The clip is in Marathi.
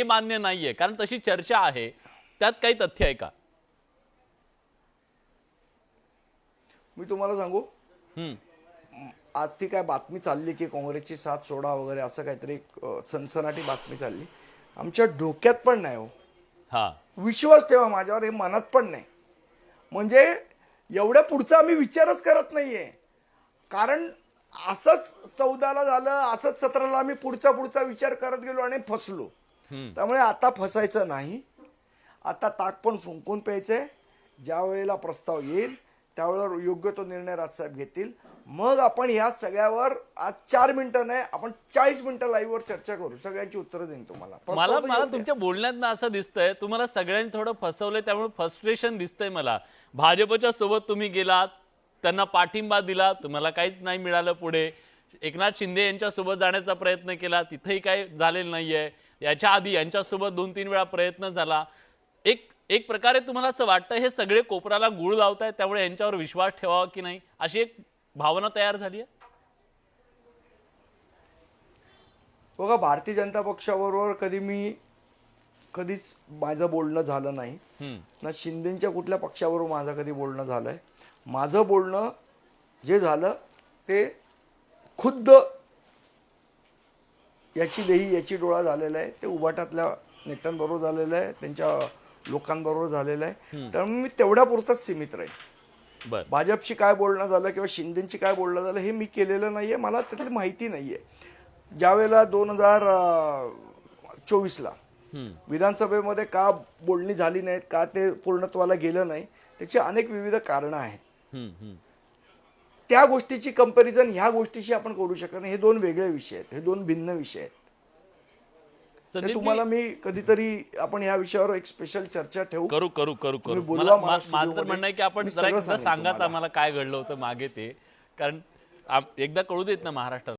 हे मान्य नाहीये, कारण तशी चर्चा आहे, त्यात काही तथ्य आहे का? मी तुम्हाला सांगू, हम्म. आज ती काय बातमी चालली की काँग्रेसची साथ सोडा वगैरे असं काहीतरी सनसनाटी बातमी चालली. आमच्या डोक्यात पण नाही हो. हा. विश्वास ठेवा माझ्यावर, हे मनात पण नाही. म्हणजे एवढ्या पुढचा आम्ही विचारच करत नाहीये. कारण असंच 14ला झालं, असंच 17ला आम्ही पुढचा विचार करत गेलो आणि फसलो. त्यामुळे आता फसायचं नाही. आता ताक पण फुंकून प्यायचंय. ज्या वेळेला प्रस्ताव येईल त्यावेळेला योग्य तो निर्णय राजसाहेब घेतील. मग आपण या सगळ्यावर आज 4 मिनिटं नाही, आपण 40 मिनिटं लाईव्हवर चर्चा करू. सगळ्यांची उत्तरं देईन तुम्हाला. मला तुमच्या बोलण्यात असं दिसतंय तुम्हाला सगळ्यांनी थोडं फसवलंय, त्यामुळे फ्रस्ट्रेशन दिसतंय मला. भाजपच्या सोबत तुम्ही गेलात, त्यांना पाठिंबा दिला, तुम्हाला काहीच नाही मिळालं. पुढे एकनाथ शिंदे यांच्या सोबत जाण्याचा प्रयत्न केला, तिथेही काही झालेलं नाहीये. याच्या आधी यांच्यासोबत 2-3 वेळा प्रयत्न झाला. एक प्रकारे तुम्हाला असं वाटतं हे सगळे कोपराला गुळ लावतायत, त्यामुळे यांच्यावर विश्वास ठेवावा की नाही अशी एक भावना तयार झाली आहे? बघा, भारतीय जनता पक्षाबरोबर कधीच माझं बोलणं झालं नाही. ना शिंदेच्या कुठल्या पक्षाबरोबर माझं कधी बोलणं झालंय. माझं बोलणं जे झालं ते खुद्द याची देही याची डोळा झालेला आहे. ते उभाटातल्या नेत्यांबरोबर झालेलं आहे, त्यांच्या लोकांबरोबर झालेलं आहे. त्यामुळे मी तेवढ्या पुरतच सीमित राहील. भाजपशी काय बोलणं झालं किंवा शिंदेची काय बोलणं झालं हे मी केलेलं नाहीये. मला त्यातली माहिती नाहीये. ज्यावेळेला 2024ला विधानसभेमध्ये का बोलणी झाली नाहीत, का ते पूर्णत्वाला गेलं नाही, त्याची अनेक विविध कारणं आहेत. त्या गोष्टीची कंपॅरिझन ह्या गोष्टीशी आपण करू शकत नाही. हे 2 वेगळे विषय आहेत, हे 2 भिन्न विषय आहेत. तुम्हाला मी कधीतरी आपण या विषयावर एक स्पेशल चर्चा ठेवू. करू. माझं तर म्हणणं आहे की आपण जरा सांगाच आम्हाला काय घडलं होतं मागे ते, कारण एकदा कळू देत ना महाराष्ट्रात.